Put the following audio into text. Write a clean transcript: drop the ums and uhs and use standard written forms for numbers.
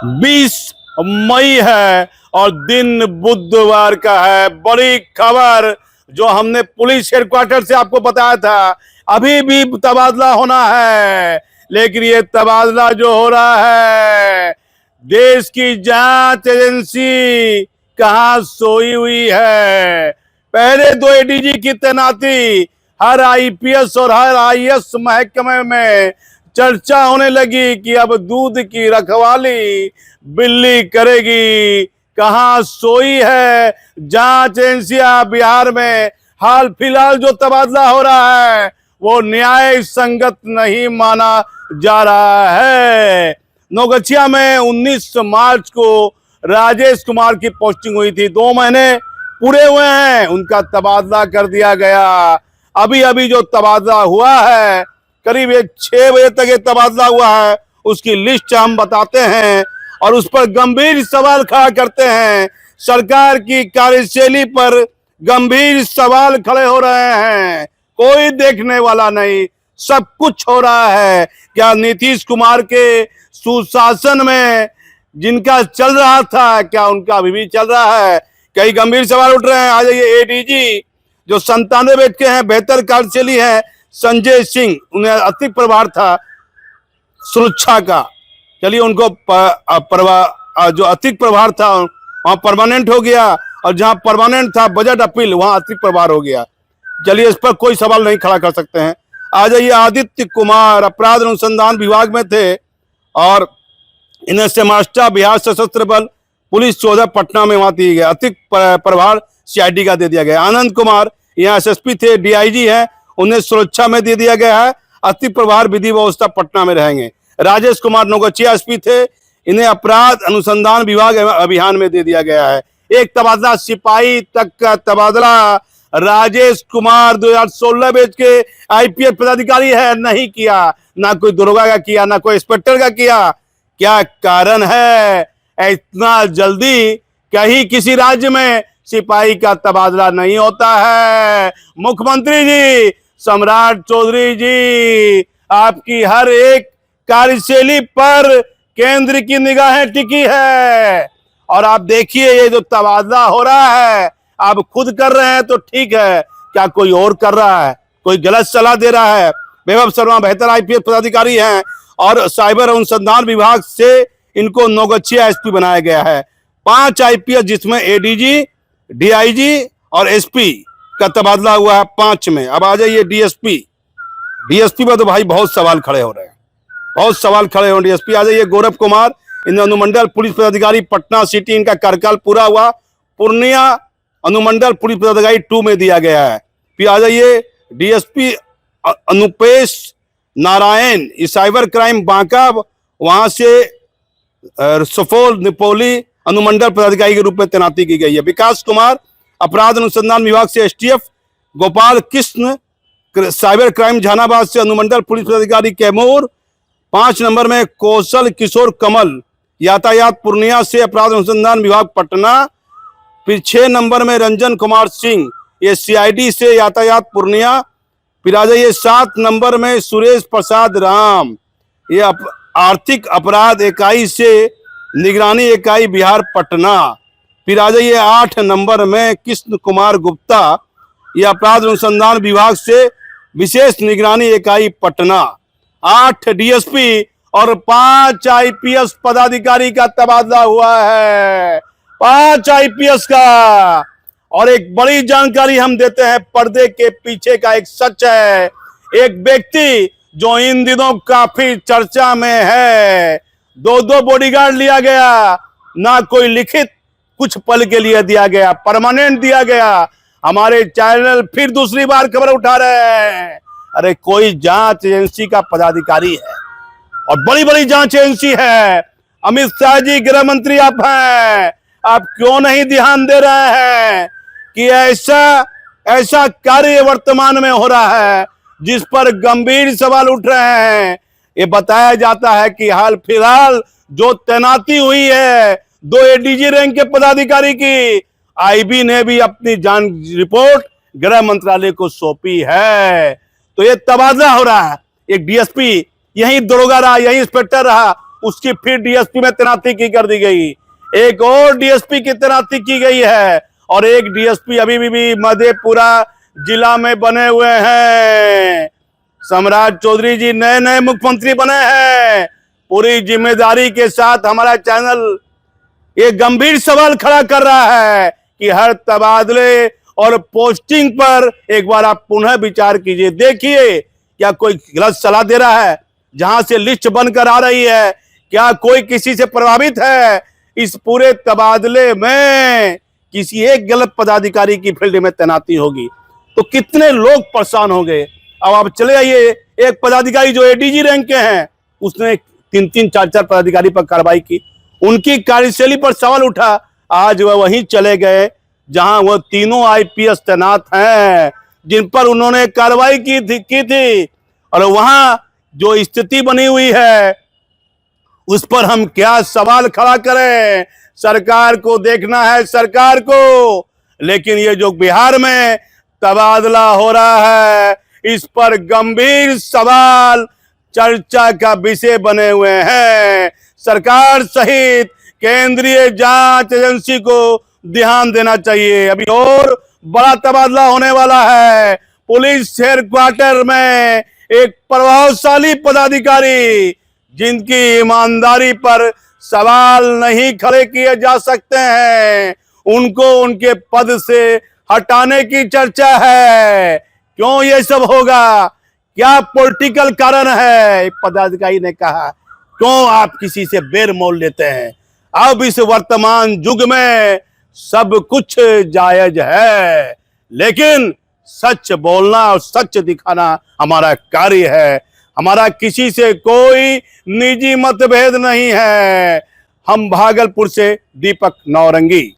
20 मई है और दिन बुधवार का है। बड़ी खबर जो हमने पुलिस हेडक्वार्टर से आपको बताया था, अभी भी तबादला होना है, लेकिन ये तबादला जो हो रहा है, देश की जांच एजेंसी कहां सोई हुई है। पहले 2 एडीजी की तैनाती, हर आईपीएस और हर आईएएस महकमे में चर्चा होने लगी कि अब दूध की रखवाली बिल्ली करेगी। कहां सोई है जांच एजेंसियां बिहार में। हाल फिलहाल जो तबादला हो रहा है वो न्याय संगत नहीं माना जा रहा है। नौगछिया में 19 मार्च को राजेश कुमार की पोस्टिंग हुई थी। 2 महीने पूरे हुए हैं, उनका तबादला कर दिया गया। अभी अभी जो तबादला हुआ है, करीब 6 बजे तक ये तबादला हुआ है, उसकी लिस्ट हम बताते हैं और उस पर गंभीर सवाल खड़ा करते हैं। सरकार की कार्यशैली पर गंभीर सवाल खड़े हो रहे हैं। कोई देखने वाला नहीं, सब कुछ हो रहा है। क्या नीतीश कुमार के सुशासन में जिनका चल रहा था, क्या उनका अभी भी चल रहा है? कई गंभीर सवाल उठ रहे हैं। आज ये एडीजी जो 97 बेच के हैं, बेहतर कार्यशैली है, संजय सिंह, उन्हें अतिरिक्त प्रभार था सुरक्षा का। चलिए उनको जो अतिरिक्त प्रभार था वहां परमानेंट हो गया, और जहां परमानेंट था बजट अपील, वहां अतिरिक्त प्रभार हो गया। चलिए इस पर कोई सवाल नहीं खड़ा कर सकते हैं। आ जाइए, आदित्य कुमार अपराध अनुसंधान विभाग में थे और इन्हें सेमास्टा बिहार सशस्त्र बल पुलिस 14 पटना में वहां दिया गया, अतिरिक्त प्रभार सीआईडी का दे दिया गया। आनंद कुमार यहाँ एसएसपी थे, डीआईजी हैं, उन्हें सुरक्षा में दे दिया गया है, अतिरिक्त प्रभार विधि व्यवस्था पटना में रहेंगे। राजेश कुमार नौगछिया एसपी थे, इन्हें अपराध अनुसंधान विभाग अभियान में दे दिया गया है। एक तबादला, सिपाही तक का तबादला। राजेश कुमार 2016 बैच के आईपीएस पदाधिकारी है, नहीं किया, ना कोई दरोगा का किया, ना कोई इंस्पेक्टर का किया। क्या कारण है इतना जल्दी? कहीं किसी राज्य में सिपाही का तबादला नहीं होता है। मुख्यमंत्री जी, सम्राट चौधरी जी, आपकी हर एक कार्यशैली पर केंद्र की निगाहें टिकी है। और आप देखिए, ये जो तबादला हो रहा है, आप खुद कर रहे हैं तो ठीक है, क्या कोई और कर रहा है? कोई गलत सलाह दे रहा है? वैभव शर्मा बेहतर आईपीएस पदाधिकारी हैं और साइबर अनुसंधान विभाग से इनको नौगछिया एसपी बनाया गया है। 5 आईपीएस, जिसमें एडीजी, डीआईजी और एसपी का तबादला हुआ है 5 में। अब आ जाइए डीएसपी। डीएसपी पर तो भाई बहुत सवाल खड़े हो रहे हैं, बहुत सवाल खड़े हो। डीएसपी आ जाइए, गौरव कुमार, इन्हें अनुमंडल पुलिस पदाधिकारी पटना सिटी, इनका कार्यकाल पूरा हुआ। पूर्णिया अनुमंडल पुलिस पदाधिकारी 2 में दिया गया है। फिर आ जाइए DSP Anupesh Narayan, cyber crime Banka, वहां से सफोल निपोली अनुमंडल पदाधिकारी के रूप में तैनाती की गई है। विकास कुमार अपराध अनुसंधान विभाग से STF. Gopal Krishna cyber crime Jehanabad से अनुमंडल पुलिस पदाधिकारी कैमूर। 5 नंबर में कौशल किशोर कमल यातायात पूर्णिया से अपराध अनुसंधान विभाग पटना। फिर 6 नंबर में रंजन कुमार सिंह, ये सीआईडी से यातायात पूर्णिया। फिर आ जाइए 7 नंबर में सुरेश प्रसाद राम, ये आर्थिक अपराध इकाई से निगरानी इकाई बिहार पटना। फिर आ जाइए 8 नंबर में कृष्ण कुमार गुप्ता, ये अपराध अनुसंधान विभाग से विशेष निगरानी इकाई पटना। 8 डीएसपी और 5 आईपीएस पदाधिकारी का तबादला हुआ है, 5 आईपीएस का। और एक बड़ी जानकारी हम देते हैं, पर्दे के पीछे का एक सच है। एक व्यक्ति जो इन दिनों काफी चर्चा में है, 2 बॉडीगार्ड लिया गया, ना कोई लिखित कुछ पल के लिए दिया गया, परमानेंट दिया गया। हमारे चैनल फिर दूसरी बार खबर उठा रहे हैं, अरे कोई जांच एजेंसी का पदाधिकारी है और बड़ी बड़ी जांच एजेंसी है। अमित शाह जी गृह मंत्री आप हैं, आप क्यों नहीं ध्यान दे रहे हैं कि ऐसा कार्य वर्तमान में हो रहा है जिस पर गंभीर सवाल उठ रहे हैं। ये बताया जाता है कि हाल फिलहाल जो तैनाती हुई है 2 एडीजी रैंक के पदाधिकारी की, आईबी ने भी अपनी जांच रिपोर्ट गृह मंत्रालय को सौंपी है। तो ये तबादला हो रहा है। एक डीएसपी यही दरोगा रहा, यही इंस्पेक्टर रहा, उसकी फिर डीएसपी में तैनाती की कर दी गई, एक और डीएसपी की तैनाती की गई है और एक डीएसपी अभी भी मधेपुरा जिला में बने हुए हैं। सम्राट चौधरी जी नए नए मुख्यमंत्री बने हैं। पूरी जिम्मेदारी के साथ हमारा चैनल ये गंभीर सवाल खड़ा कर रहा है कि हर तबादले और पोस्टिंग पर एक बार आप पुनः विचार कीजिए। देखिए क्या कोई गलत सलाह दे रहा है? जहां से लिस्ट बनकर आ रही है, क्या कोई किसी से प्रभावित है? इस पूरे तबादले में किसी एक गलत पदाधिकारी की फील्ड में तैनाती होगी तो कितने लोग परेशान हो गए। अब आप चले आइए, एक पदाधिकारी जो एडीजी रैंक के हैं, उसने 3-3, 4-4 पदाधिकारी पर कार्रवाई की, उनकी कार्यशैली पर सवाल उठा। आज वह वहीं चले गए जहां वह तीनों आईपीएस तैनात हैं, जिन पर उन्होंने कार्रवाई की थी और वहां जो स्थिति बनी हुई है उस पर हम क्या सवाल खड़ा करें? सरकार को देखना है, सरकार को। लेकिन ये जो बिहार में तबादला हो रहा है, इस पर गंभीर सवाल चर्चा का विषय बने हुए हैं। सरकार सहित केंद्रीय जांच एजेंसी को ध्यान देना चाहिए। अभी और बड़ा तबादला होने वाला है। पुलिस हेडक्वार्टर में एक प्रभावशाली पदाधिकारी जिनकी ईमानदारी पर सवाल नहीं खड़े किए जा सकते हैं, उनको उनके पद से हटाने की चर्चा है। क्यों ये सब होगा? क्या पॉलिटिकल कारण है? एक पदाधिकारी ने कहा, क्यों आप किसी से बेर मोल लेते हैं? अब इस वर्तमान युग में सब कुछ जायज है, लेकिन सच बोलना और सच दिखाना हमारा कार्य है। हमारा किसी से कोई निजी मतभेद नहीं है। हम भागलपुर से दीपक नौरंगी।